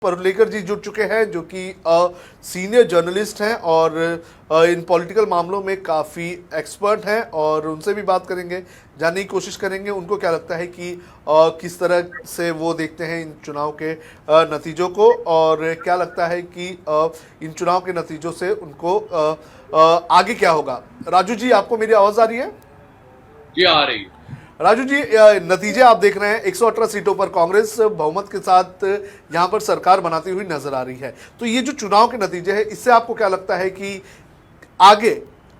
परुलेकर जी जुड़ चुके हैं, जो कि सीनियर जर्नलिस्ट हैं और इन पॉलिटिकल मामलों में काफ़ी एक्सपर्ट हैं, और उनसे भी बात करेंगे, जानने की कोशिश करेंगे उनको क्या लगता है कि किस तरह से वो देखते हैं इन चुनाव के नतीजों को, और क्या लगता है कि इन चुनाव के नतीजों से उनको आगे क्या होगा। राजू जी, आपको मेरी आवाज़ आ रही है? जी आ रही है। राजू जी, नतीजे आप देख रहे हैं, 118 सीटों पर कांग्रेस बहुमत के साथ यहां पर सरकार बनाती हुई नजर आ रही है। तो ये जो चुनाव के नतीजे हैं, इससे आपको क्या लगता है कि आगे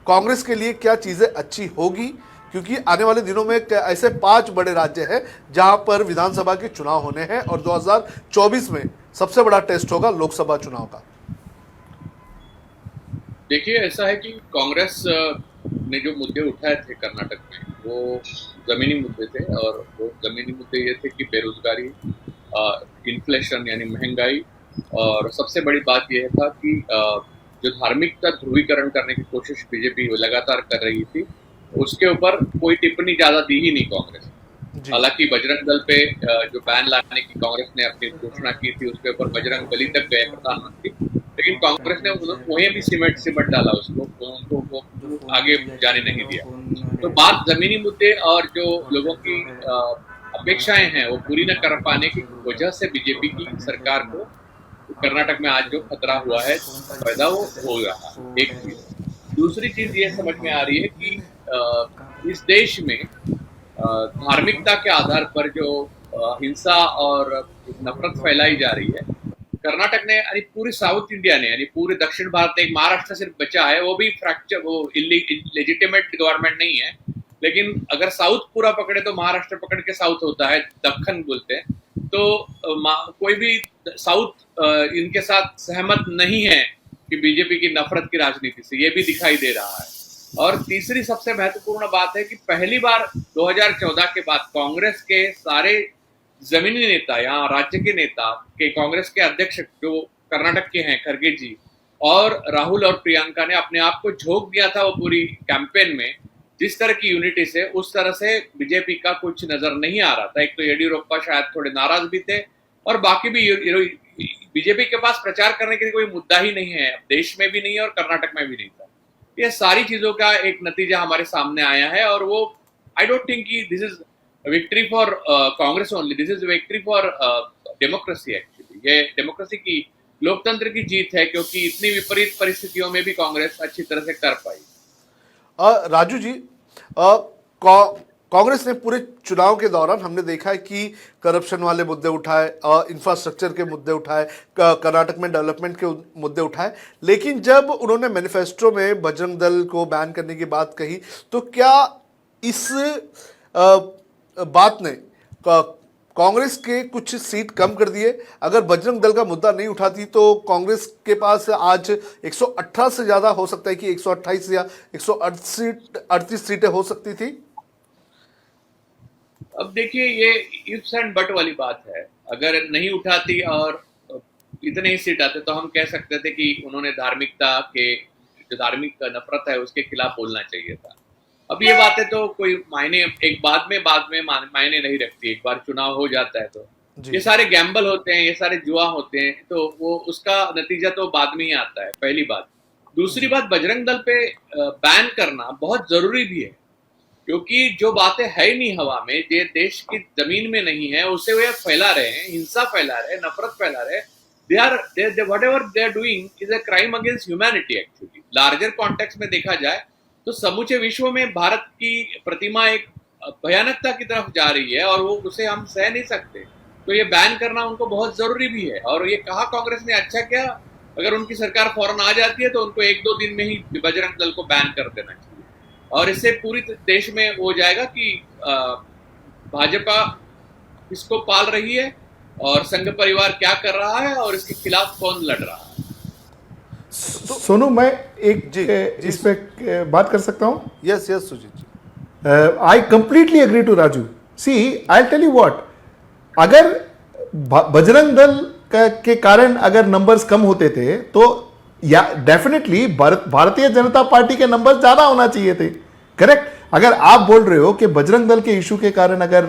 कांग्रेस के लिए क्या चीजें अच्छी होगी? क्योंकि आने वाले दिनों में ऐसे 5 बड़े राज्य हैं जहां पर विधानसभा के चुनाव होने हैं, और 2024 में सबसे बड़ा टेस्ट होगा लोकसभा चुनाव का। देखिए, ऐसा है कि कांग्रेस ने जो मुद्दे उठाए थे कर्नाटक में, वो जमीनी मुद्दे थे। और वो जमीनी मुद्दे ये थे कि बेरोजगारी, इन्फ्लेशन यानी महंगाई, और सबसे बड़ी बात यह था कि जो धार्मिकता ध्रुवीकरण करने की कोशिश बीजेपी लगातार कर रही थी, उसके ऊपर कोई टिप्पणी ज्यादा दी ही नहीं कांग्रेस। जी। हालांकि बजरंग दल पे जो बैन लाने की कांग्रेस ने अपनी घोषणा की थी, उसके ऊपर बजरंग बली तक गए प्रधानमंत्री, लेकिन कांग्रेस ने वहीं भी सिमट डाला उसको, उनको वो आगे जाने नहीं दिया। तो बात जमीनी मुद्दे और जो लोगों की अपेक्षाएं हैं वो पूरी न कर पाने की वजह से बीजेपी की सरकार को कर्नाटक में आज जो खतरा हुआ है पैदा, वो हो रहा है। एक चीज। दूसरी चीज ये समझ में आ रही है कि इस देश में धार्मिकता के आधार पर जो हिंसा और नफरत फैलाई जा रही है, कर्नाटक ने यानी पूरी साउथ इंडिया ने, यानी पूरे दक्षिण भारत ने, एक महाराष्ट्र सिर्फ बचा है, वो भी फ्रैक्चर, वो लेजिटिमेट गवर्नमेंट नहीं है। लेकिन अगर साउथ पूरा पकड़े तो महाराष्ट्र पकड़ के साउथ होता है, दक्खन बोलते हैं। तो कोई भी साउथ इनके साथ सहमत नहीं है कि बीजेपी की नफरत की राजनीति से, ये भी दिखाई दे रहा है। और तीसरी सबसे महत्वपूर्ण बात है कि पहली बार 2014 के बाद कांग्रेस के सारे जमीनी नेता, यहाँ राज्य के नेता के, कांग्रेस के अध्यक्ष जो कर्नाटक के हैं खरगे जी, और राहुल और प्रियंका ने अपने आप को झोंक दिया था वो पूरी कैंपेन में। जिस तरह की यूनिटी से, उस तरह से बीजेपी का कुछ नजर नहीं आ रहा था। एक तो येडियुरप्पा शायद थोड़े नाराज भी थे, और बाकी भी बीजेपी के पास प्रचार करने के लिए कोई मुद्दा ही नहीं है, देश में भी नहीं है और कर्नाटक में भी नहीं था। ये सारी चीजों का एक नतीजा हमारे सामने आया है, और वो आई डोंट थिंक कि this is victory for Congress only, this is victory for democracy. Actually ये डेमोक्रेसी की, लोकतंत्र की जीत है, क्योंकि इतनी विपरीत परिस्थितियों में भी कांग्रेस अच्छी तरह से कर पाई। राजू जी, कांग्रेस ने पूरे चुनाव के दौरान हमने देखा है कि करप्शन वाले मुद्दे उठाए, इंफ्रास्ट्रक्चर के मुद्दे उठाए, कर्नाटक में डेवलपमेंट के मुद्दे उठाए, लेकिन जब उन्होंने मैनिफेस्टो में बजरंग दल को बैन करने की बात कही, तो क्या इस बात ने कांग्रेस के कुछ सीट कम कर दिए? अगर बजरंग दल का मुद्दा नहीं उठाती तो कांग्रेस के पास आज 118 से ज्यादा हो सकता है कि 128 या 138 सीटें हो सकती थी। अब देखिए, ये इफ्स एंड बट वाली बात है। अगर नहीं उठाती और इतने ही सीट आते तो हम कह सकते थे कि उन्होंने धार्मिकता के, जो धार्मिक नफरत है उसके खिलाफ बोलना चाहिए था। अब ये बातें तो कोई मायने, एक बाद में मायने नहीं रखती। एक बार चुनाव हो जाता है तो जी। ये सारे गैम्बल होते हैं, ये सारे जुआ होते हैं, तो वो उसका नतीजा तो बाद में ही आता है, पहली बात। दूसरी बात, बजरंग दल पे बैन करना बहुत जरूरी भी है, क्योंकि जो बातें है ही नहीं हवा में, जो देश की जमीन में नहीं है, उसे वे फैला रहे हैं, हिंसा फैला रहे हैं, नफरत फैला रहे हैं। whatever they are doing is a crime against humanity actually। Larger context में देखा जाए तो समूचे विश्व में भारत की प्रतिमा एक भयानकता की तरफ जा रही है, और वो उसे हम सह नहीं सकते। तो ये बैन करना उनको बहुत जरूरी भी है। और ये कहा कांग्रेस ने, अच्छा क्या, अगर उनकी सरकार फौरन आ जाती है तो उनको 1-2 दिन में ही बजरंग दल को बैन कर देना चाहिए, और इससे पूरी देश में हो जाएगा कि भाजपा किसको पाल रही है और संघ परिवार क्या कर रहा है और इसके खिलाफ कौन लड़ रहा है। सोनू, मैं एक जी, इस पे बात कर सकता हूं? Yes yes Sujit ji. I completely agree to Raju. See, I tell you what, अगर बजरंग दल के कारण अगर नंबर्स कम होते थे तो या डेफिनेटली भारतीय जनता पार्टी के नंबर्स ज्यादा होना चाहिए थे। करेक्ट। अगर आप बोल रहे हो कि बजरंग दल के इशू के कारण अगर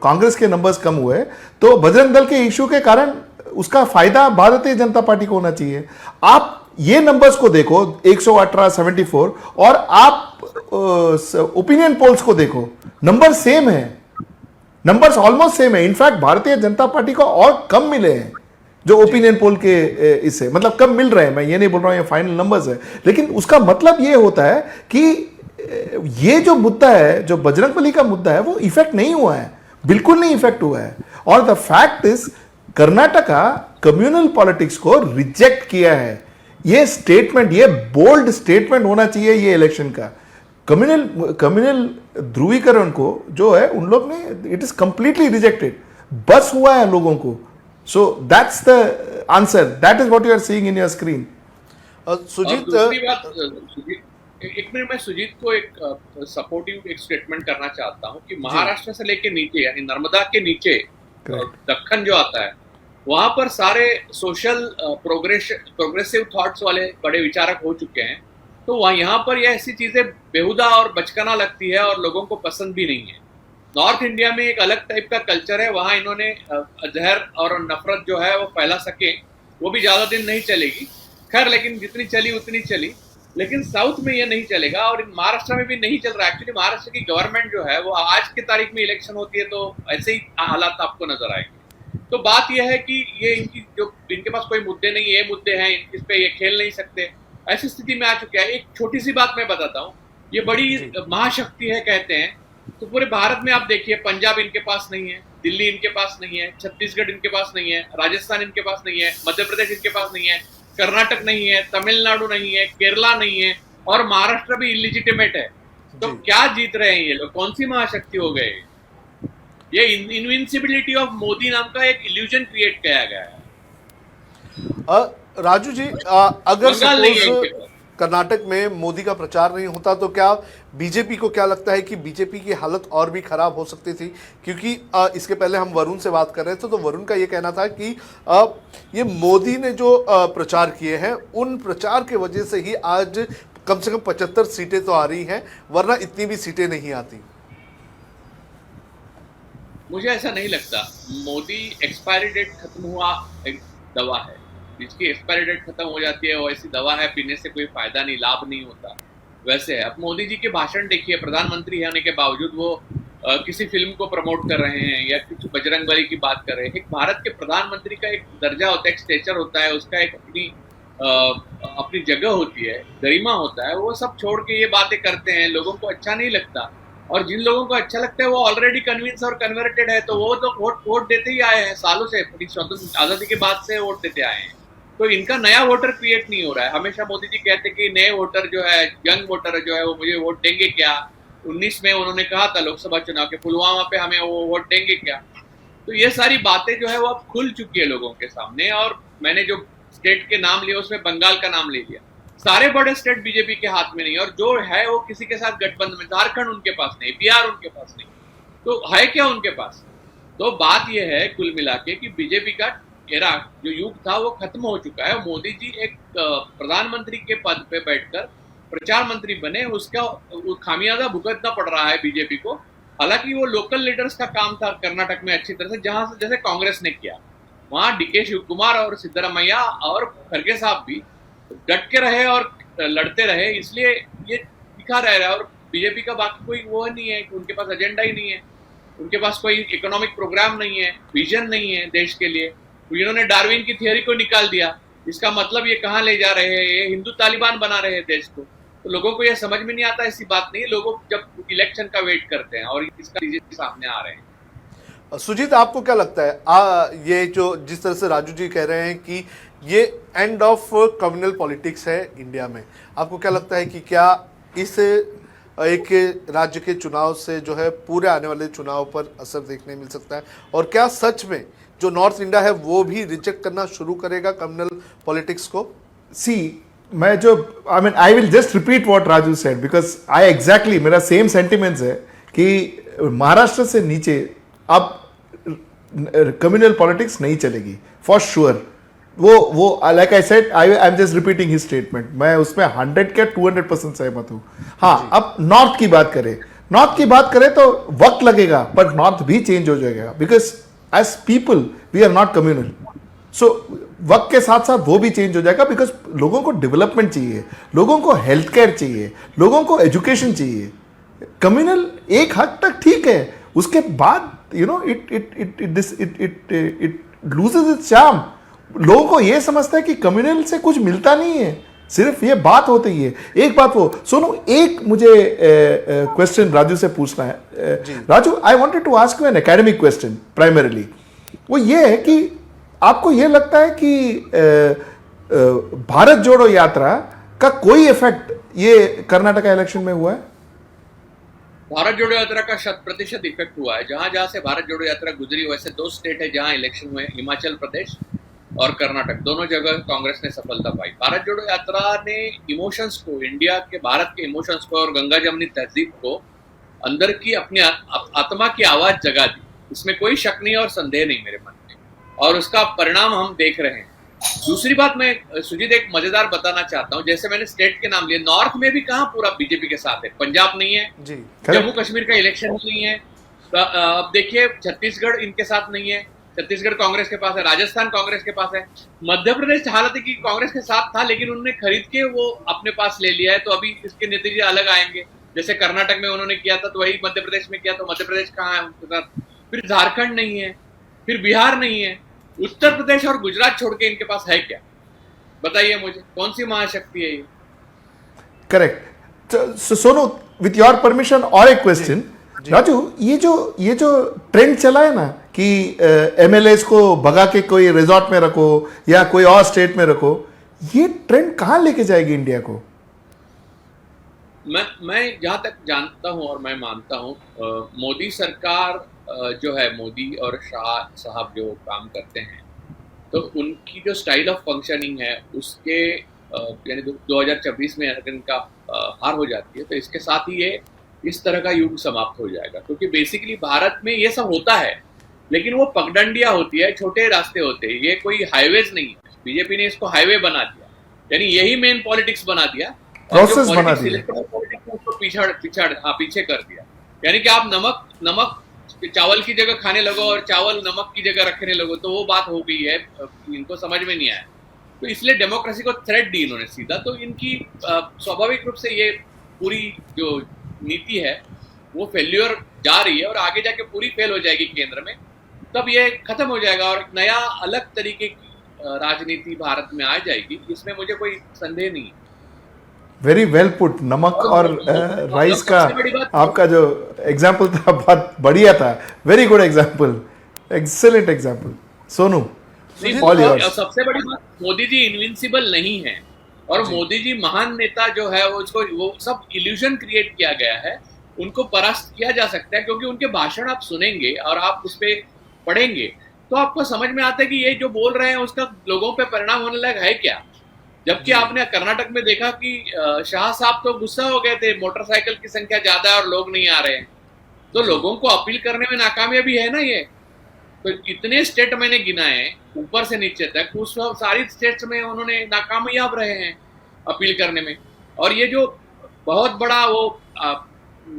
कांग्रेस के नंबर्स कम हुए, तो बजरंग दल के इशू के कारण उसका फायदा भारतीय जनता पार्टी को होना चाहिए। आप ये नंबर्स को देखो 118, 74, और आप ओपिनियन पोल्स को देखो, नंबर सेम है, नंबर्स ऑलमोस्ट सेम है। इनफैक्ट भारतीय जनता पार्टी को और कम मिले हैं जो ओपिनियन पोल के इससे, मतलब कम मिल रहे हैं। मैं ये नहीं बोल रहा हूं ये फाइनल नंबर्स है, लेकिन उसका मतलब ये होता है कि ये जो मुद्दा है, जो बजरंगबली का मुद्दा है, वो इफेक्ट नहीं हुआ है, बिल्कुल नहीं इफेक्ट हुआ है। और the fact is Karnataka communal politics को रिजेक्ट किया है। ये स्टेटमेंट, ये बोल्ड स्टेटमेंट होना चाहिए ये इलेक्शन का। कम्युनल ध्रुवीकरण को जो है उन लोग ने, इट इज कंप्लीटली रिजेक्टेड, बस हुआ है लोगों को। So that's the answer, that is what you are seeing in your screen. Sujit, दूसरी बात, सुजीत, एक मिनट, मैं सुजीत को एक सपोर्टिव एक स्टेटमेंट करना चाहता हूं कि महाराष्ट्र से लेके नीचे, यानी नर्मदा के नीचे दक्कन जो आता है, वहां पर सारे सोशल प्रोग्रेसिव थॉट्स वाले बड़े विचारक हो चुके हैं। तो वहाँ यहाँ पर ये ऐसी चीजें बेहुदा और बचकाना लगती है और लोगों को पसंद भी नहीं है। नॉर्थ इंडिया में एक अलग टाइप का कल्चर है, वहाँ इन्होंने जहर और नफरत जो है वो फैला सके, वो भी ज्यादा दिन नहीं चलेगी, खैर, लेकिन जितनी चली उतनी चली। लेकिन साउथ में ये नहीं चलेगा और महाराष्ट्र में भी नहीं चल रहा। एक्चुअली महाराष्ट्र की गवर्नमेंट जो है वो आज की तारीख में इलेक्शन होती है तो ऐसे ही हालात आपको नजर आएंगे। तो बात यह है कि ये इनके पास कोई मुद्दे नहीं, ये मुद्दे हैं, इस पे ये खेल नहीं सकते, ऐसी स्थिति में आ चुके हैं। एक छोटी सी बात मैं बताता हूँ, ये बड़ी महाशक्ति है कहते हैं, तो पूरे भारत में आप देखिए, पंजाब इनके पास नहीं है, दिल्ली इनके पास नहीं है, छत्तीसगढ़ इनके पास नहीं है, राजस्थान इनके पास नहीं है, मध्य प्रदेश इनके पास नहीं है, कर्नाटक नहीं है, तमिलनाडु नहीं है, केरला नहीं है, और महाराष्ट्र भी इलिजिटिमेट है। तो क्या जीत रहे हैं ये लोग? कौन सी महाशक्ति हो गए? ये इनविंसिबिलिटी ऑफ मोदी नाम का एक इल्यूजन क्रिएट किया गया है। राजू जी, अगर सपोज कर्नाटक में मोदी का प्रचार नहीं होता तो क्या बीजेपी को क्या लगता है कि बीजेपी की हालत और भी खराब हो सकती थी? क्योंकि इसके पहले हम वरुण से बात कर रहे थे तो वरुण का ये कहना था कि ये मोदी ने जो प्रचार किए हैं, उन प्रचार के वजह से ही आज कम से कम 75 सीटें तो आ रही हैं, वरना इतनी भी सीटें नहीं आती। मुझे ऐसा नहीं लगता। मोदी एक्सपायरी डेट खत्म हुआ एक दवा है, जिसकी एक्सपायरी डेट खत्म हो जाती है वो ऐसी दवा है, पीने से कोई फायदा नहीं, लाभ नहीं होता। वैसे है, अब मोदी जी के भाषण देखिए, प्रधानमंत्री होने के बावजूद वो किसी फिल्म को प्रमोट कर रहे हैं या कुछ बजरंगबली की बात कर रहे हैं। एक भारत के प्रधानमंत्री का एक दर्जा होता है, एक स्टेचर होता है, उसका एक अपनी जगह होती है, गरिमा होता है। वो सब छोड़ के ये बातें करते हैं, लोगों को अच्छा नहीं लगता। और जिन लोगों को अच्छा लगता है वो ऑलरेडी कन्विंस और कन्वर्टेड है, तो वो तो वोट देते ही आए हैं सालों से, स्वतंत्र आजादी के बाद से वोट देते आए हैं। तो इनका नया वोटर क्रिएट नहीं हो रहा है। हमेशा मोदी जी कहते कि नए वोटर जो है, यंग वोटर जो है, वो मुझे वोट देंगे क्या। 19 में उन्होंने कहा था लोकसभा चुनाव के, पुलवामा पे हमें वो वोट देंगे क्या। तो ये सारी बातें जो है वो अब खुल चुकी है लोगों के सामने। और मैंने जो स्टेट के नाम लिए उसमें बंगाल का नाम ले लिया। सारे बड़े स्टेट बीजेपी के हाथ में नहीं, और जो है वो किसी के साथ गठबंधन में। झारखंड उनके पास नहीं, बिहार उनके पास नहीं, तो है क्या उनके पास? तो बात यह है कुल मिला के कि बीजेपी का एरा, जो युग था, वो खत्म हो चुका है। मोदी जी एक प्रधानमंत्री के पद पे बैठकर प्रचार मंत्री बने, उसका खामियाजा भुगतना पड़ रहा है बीजेपी को। हालांकि वो लोकल लीडर्स का काम था कर्नाटक में अच्छी तरह से, जहां से जैसे कांग्रेस ने किया, वहां डीके शिव कुमार और सिद्धरामैया और खड़गे साहब भी डट के रहे और लड़ते रहे, इसलिए ये दिखा रहा है। और बीजेपी का बाकी कोई वो नहीं है, उनके पास एजेंडा ही नहीं है, उनके पास कोई इकोनॉमिक प्रोग्राम नहीं है, विजन नहीं है देश के लिए। तो इन्होंने डार्विन की थियोरी को निकाल दिया, इसका मतलब ये कहाँ ले जा रहे हैं, ये हिंदू तालिबान बना रहे हैं देश को। तो लोगों को ये समझ में नहीं आता, ऐसी बात नहीं। लोगों जब इलेक्शन का वेट करते हैं और इसका रिजल्ट सामने आ रहे हैं। सुजीत, आपको क्या लगता है ये जो जिस तरह से राजू जी कह रहे हैं कि ये एंड ऑफ कम्युनल पॉलिटिक्स है इंडिया में, आपको क्या लगता है कि क्या इस एक राज्य के चुनाव से जो है पूरे आने वाले चुनाव पर असर देखने मिल सकता है? और क्या सच में जो नॉर्थ इंडिया है वो भी रिजेक्ट करना शुरू करेगा कम्युनल पॉलिटिक्स को? सी, मैं जो I will just repeat what Raju said, because I exactly मेरा सेम सेंटिमेंट्स है कि महाराष्ट्र से नीचे अब कम्युनल पॉलिटिक्स नहीं चलेगी फॉर श्योर। वो like I said, I am just repeating his statement, मैं उसमें 100 के 200% सहमत हूं। हाँ, अब नॉर्थ की बात करें तो वक्त लगेगा, पर नॉर्थ भी चेंज हो जाएगा, because as people we are not communal. So वक्त के साथ साथ वो भी चेंज हो जाएगा, बिकॉज लोगों को डेवलपमेंट चाहिए, लोगों को हेल्थ केयर चाहिए, लोगों को एजुकेशन चाहिए। कम्युनल एक हद तक ठीक है, उसके बाद you know it loses it's charm. लोगों को ये समझता है कि कम्युनल से कुछ मिलता नहीं है, सिर्फ ये बात होती है। एक बात वो सोनू, एक मुझे क्वेश्चन राजू से पूछना है। Raju, I wanted to ask you an academic question primarily. वो ये है कि आपको ये लगता है कि भारत जोड़ो यात्रा का कोई इफेक्ट ये कर्नाटका इलेक्शन में हुआ है? भारत जोड़ो यात्रा का 100% इफेक्ट हुआ है। जहां जहां से भारत जोड़ो यात्रा गुजरी, वैसे 2 स्टेट है जहां इलेक्शन हुए, हिमाचल प्रदेश और कर्नाटक, दोनों जगह कांग्रेस ने सफलता पाई। भारत जोड़ो यात्रा ने इमोशंस को, इंडिया के, भारत के इमोशंस को और गंगा जमनी तहजीब को अंदर की अपनी आत्मा की आवाज जगा दी। इसमें कोई शक नहीं और संदेह नहीं मेरे मन में, और उसका परिणाम हम देख रहे हैं। दूसरी बात, मैं सुजीत एक मजेदार बताना चाहता हूं। जैसे मैंने स्टेट के नाम लिए, नॉर्थ में भी कहां पूरा बीजेपी के साथ है। पंजाब नहीं है जी, जम्मू कश्मीर का इलेक्शन नहीं है। अब देखिए छत्तीसगढ़ इनके साथ नहीं है, छत्तीसगढ़ कांग्रेस के पास है, राजस्थान कांग्रेस के पास है, मध्य प्रदेश हालांकि की कांग्रेस के साथ था लेकिन उन्होंने खरीद के वो अपने पास ले लिया है, तो अभी इसके नतीजे अलग आएंगे। जैसे कर्नाटक में उन्होंने किया था तो वही मध्य प्रदेश में किया, तो मध्य प्रदेश कहाँ है उनके साथ। फिर झारखंड नहीं है, फिर बिहार नहीं है, उत्तर प्रदेश और गुजरात छोड़ के इनके पास है क्या? बताइए मुझे, कौन सी महाशक्ति है ये? Correct. Sonu, with your permission और एक क्वेश्चन। राजू, ये जो ट्रेंड चला है ना कि एमएलएस को भगा के कोई रिजॉर्ट में रखो या कोई और स्टेट में रखो, ये ट्रेंड कहां लेके जाएगी इंडिया को? मैं जहां तक जानता हूं और मैं मानता हूं, मोदी सरकार जो है, मोदी और शाह साहब जो काम करते हैं, तो उनकी जो स्टाइल ऑफ फंक्शनिंग है उसके यानी 2026 में अगर इनका हार हो जाती है तो इसके साथ ही ये इस तरह का युग समाप्त हो जाएगा। क्योंकि बेसिकली भारत में ये सब होता है लेकिन वो पगडंडियां होती है, छोटे रास्ते होते हैं, ये कोई हाईवेज नहीं है। बीजेपी ने इसको हाईवे बना दिया, यानी यही मेन पॉलिटिक्स बना दिया, प्रोसेस बना दिया, उसको पीछे कर दिया। यानी कि आप नमक चावल की जगह खाने लगो और चावल नमक की जगह रखने लगो, तो वो बात हो गई है, इनको समझ में नहीं आया। तो इसलिए डेमोक्रेसी को थ्रेट दी इन्होंने सीधा। तो इनकी स्वाभाविक रूप से ये पूरी जो नीति है वो फेल्यूर जा रही है और आगे जाके पूरी फेल हो जाएगी केंद्र में, तब ये खत्म हो जाएगा और नया अलग तरीके की राजनीति भारत में आ जाएगी। इसमें मुझे कोई संदेह नहीं है। Very well put. नमक और राइस का आपका जो एग्जाम्पल था बहुत बढ़िया था, very good example, excellent example. Sonu, सबसे बड़ी बात, मोदी जी इनविंसिबल नहीं है और मोदी जी महान नेता जो है वो सब इल्यूजन क्रिएट किया गया है। उनको परास्त किया जा सकता है क्योंकि उनके भाषण आप सुनेंगे और आप उस पर पढ़ेंगे तो आपको समझ में आता है कि ये जो बोल रहे हैं उसका लोगों पे परिणाम होने लगा है क्या। जबकि आपने कर्नाटक में देखा कि शाह साहब तो गुस्सा हो गए थे, मोटरसाइकिल की संख्या ज्यादा है और लोग नहीं आ रहे हैं, तो लोगों को अपील करने में नाकामयाबी है ना ये। तो इतने स्टेट मैंने गिनाए ऊपर से नीचे तक, उस सारी स्टेट्स में उन्होंने नाकामयाब रहे हैं अपील करने में। और ये जो बहुत बड़ा वो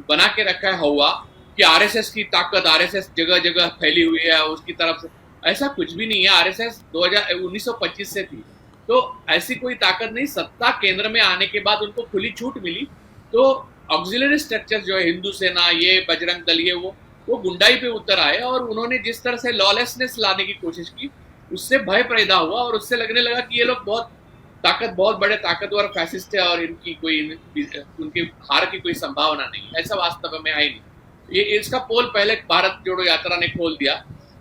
बना के रखा है हवा कि आरएसएस की ताकत, आरएसएस जगह जगह फैली हुई है उसकी तरफ से, ऐसा कुछ भी नहीं है। आरएसएस 1925 से थी, तो ऐसी कोई ताकत नहीं। सत्ता केंद्र में आने के बाद उनको खुली छूट मिली, तो ऑक्सिलरी स्ट्रक्चर जो है, हिंदू सेना, ये बजरंग दल, ये वो गुंडाई पे उतर आए और उन्होंने जिस तरह से लॉलेसनेस लाने की कोशिश की उससे भय पैदा हुआ और उससे लगने लगा कि ये लोग बहुत बड़े ताकतवर फैसिस्ट है और उनकी हार की कोई संभावना नहीं। ऐसा वास्तव में आई नहीं। ये इसका पोल पहले भारत जोड़ो यात्रा ने खोल दिया,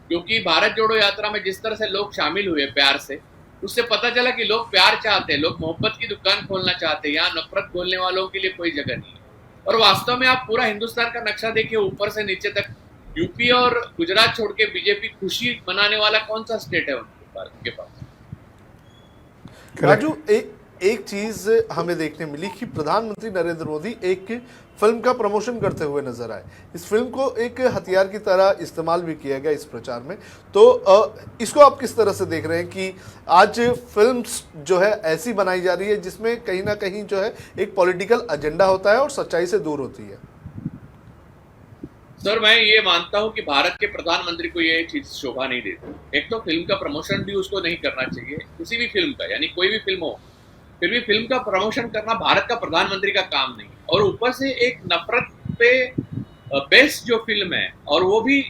क्योंकि भारत जोड़ो यात्रा में जिस तरह से लोग शामिल हुए प्यार से, उससे पता चला कि लोग प्यार चाहते हैं, लोग मोहब्बत की दुकान खोलना चाहते हैं। यहाँ नफरत खोलने वालों के लिए कोई जगह नहीं है। और वास्तव में आप पूरा हिंदुस्तान का नक्शा देखिए ऊपर से नीचे तक, यूपी और गुजरात छोड़ के बीजेपी खुशी मनाने वाला कौन सा स्टेट है उनके पास? राजू, एक चीज हमें देखने मिली कि प्रधानमंत्री नरेंद्र मोदी एक फिल्म का प्रमोशन करते हुए नजर आए। इस फिल्म को एक हथियार की तरह इस्तेमाल भी किया गया इस प्रचार में। तो इसको आप किस तरह से देख रहे हैं कि आज फिल्म्स जो है ऐसी बनाई जा रही है जिसमें कहीं ना कहीं जो है एक पॉलिटिकल एजेंडा होता है और सच्चाई से दूर होती है? सर मैं ये मानता हूँ कि भारत के प्रधानमंत्री को ये चीज शोभा नहीं देती। एक तो फिल्म का प्रमोशन भी उसको नहीं करना चाहिए, किसी भी फिल्म का, यानी कोई भी फिल्म हो, फिर भी फिल्म का प्रमोशन करना भारत का प्रधानमंत्री का काम नहीं। और ऊपर से एक नफरत पे बेस्ड जो फिल्म है, और वो भी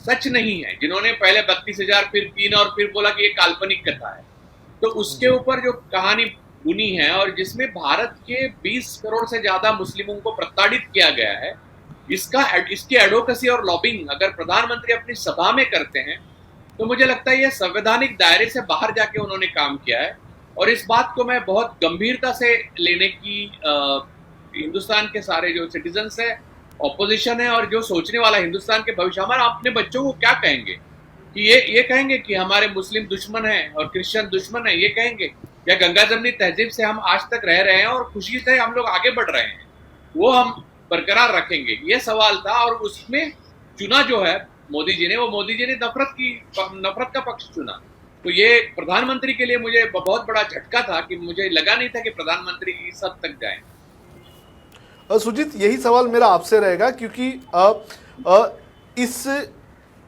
सच नहीं है, जिन्होंने पहले 32,000 फिर 3 और फिर बोला कि ये काल्पनिक कथा है, तो उसके ऊपर जो कहानी बुनी है और जिसमें भारत के 20 करोड़ से ज्यादा मुस्लिमों को प्रताड़ित किया गया है, इसकी एडवोकेसी और लॉबिंग अगर प्रधानमंत्री अपनी सभा में करते हैं तो मुझे लगता है ये संवैधानिक दायरे से बाहर जाके उन्होंने काम किया है। और इस बात को मैं बहुत गंभीरता से लेने की हिंदुस्तान के सारे जो सिटीजन्स है, ऑपोजिशन है और जो सोचने वाला हिंदुस्तान के भविष्य, हमारे अपने बच्चों को क्या कहेंगे कि ये कहेंगे कि हमारे मुस्लिम दुश्मन है और क्रिश्चियन दुश्मन है, ये कहेंगे, या गंगा जमनी तहजीब से हम आज तक रह रहे हैं और खुशी से हम लोग आगे बढ़ रहे हैं, वो हम बरकरार रखेंगे? ये सवाल था। और उसमें चुना जो है मोदी जी ने, वो मोदी जी ने नफरत का पक्ष चुना। तो ये प्रधानमंत्री के लिए मुझे बहुत बड़ा झटका था कि मुझे लगा नहीं था कि प्रधानमंत्री इस हद तक जाए। सुजीत, यही सवाल मेरा आपसे रहेगा, क्योंकि इस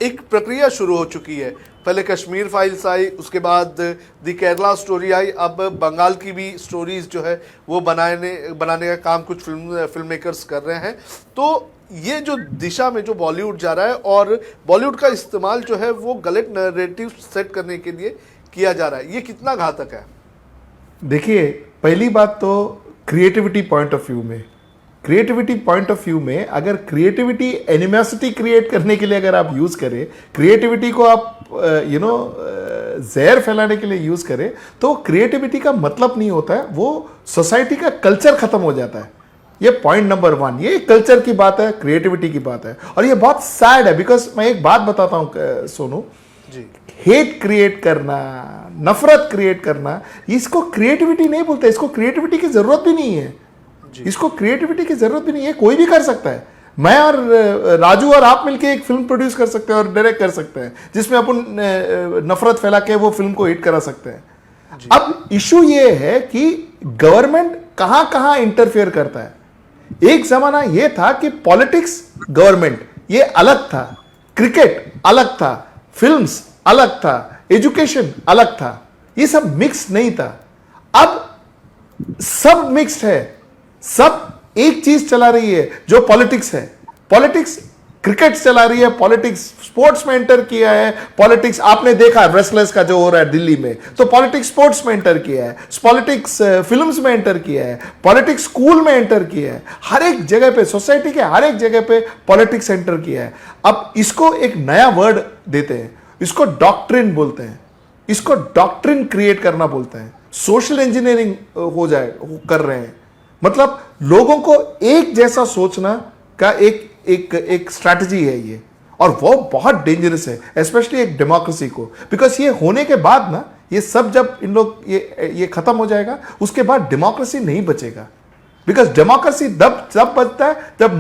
एक प्रक्रिया शुरू हो चुकी है। पहले कश्मीर फाइल्स आई, उसके बाद द केरला स्टोरी आई, अब बंगाल की भी स्टोरीज जो है वो बनाने का काम कुछ फिल्म मेकर्स कर रहे हैं। तो ये जो दिशा में जो बॉलीवुड जा रहा है, और बॉलीवुड का इस्तेमाल जो है वो गलत नैरेटिव सेट करने के लिए किया जा रहा है, ये कितना घातक है? देखिए, पहली बात तो क्रिएटिविटी पॉइंट ऑफ व्यू में, अगर क्रिएटिविटी एनिमोसिटी क्रिएट करने के लिए अगर आप यूज करें, क्रिएटिविटी को आप जहर फैलाने के लिए यूज करें, तो क्रिएटिविटी का मतलब नहीं होता है, वो सोसाइटी का कल्चर खत्म हो जाता है। ये पॉइंट नंबर 1, ये कल्चर की बात है, क्रिएटिविटी की बात है। और ये बहुत सैड है, बिकॉज मैं एक बात बताता हूं सोनू जी, हेट क्रिएट करना, नफरत क्रिएट करना, इसको क्रिएटिविटी नहीं बोलते, इसको क्रिएटिविटी की जरूरत भी नहीं है। इसको क्रिएटिविटी की जरूरत भी नहीं है, कोई भी कर सकता है। मैं और राजू और आप मिलके एक फिल्म प्रोड्यूस कर सकते हैं और डायरेक्ट कर सकते हैं, जिसमें अपन नफरत फैला के वो फिल्म को हिट करा सकते हैं। अब इशू ये है कि गवर्नमेंट कहां कहां इंटरफेयर करता है। एक जमाना ये था कि पॉलिटिक्स गवर्नमेंट ये अलग था, क्रिकेट अलग था, फिल्म्स अलग था, एजुकेशन अलग था, ये सब मिक्स नहीं था। अब सब मिक्स्ड है, सब एक चीज चला रही है जो पॉलिटिक्स है। पॉलिटिक्स क्रिकेट चला रही है, पॉलिटिक्स स्पोर्ट्स में एंटर किया है, पॉलिटिक्स आपने देखा रेसलर्स का जो हो रहा है दिल्ली में, तो पॉलिटिक्स स्पोर्ट्स में एंटर किया है, पॉलिटिक्स फिल्म्स में एंटर किया है, पॉलिटिक्स स्कूल में एंटर किया है, हर एक जगह पे, सोसाइटी के हर एक जगह पे पॉलिटिक्स एंटर किया है। अब इसको एक नया वर्ड देते हैं, इसको डॉक्ट्रिन बोलते हैं, इसको डॉक्ट्रिन क्रिएट करना बोलते हैं। सोशल इंजीनियरिंग कर रहे हैं, मतलब लोगों को एक जैसा सोचना का एक स्ट्रैटेजी है ये, और वो बहुत डेंजरस है, स्पेशली एक डेमोक्रेसी को। बिकॉज ये होने के बाद ना, ये सब जब इन लोग ये खत्म हो जाएगा, उसके बाद डेमोक्रेसी नहीं बचेगा। बिकॉज डेमोक्रेसी तब बचता है जब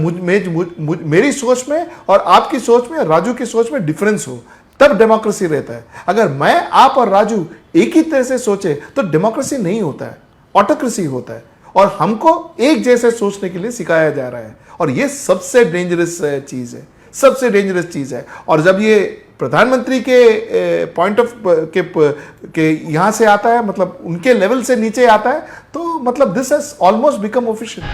मेरी सोच में और आपकी सोच में, राजू की सोच में डिफरेंस हो, तब डेमोक्रेसी रहता है। अगर मैं, आप और राजू एक ही तरह से सोचे तो डेमोक्रेसी नहीं होता है, ऑटोक्रेसी होता है। और हमको एक जैसे सोचने के लिए सिखाया जा रहा है, और ये सबसे डेंजरस चीज है, सबसे डेंजरस चीज है। और जब ये प्रधानमंत्री के पॉइंट ऑफ के यहां से आता है, मतलब उनके लेवल से नीचे आता है, तो मतलब this has almost become official.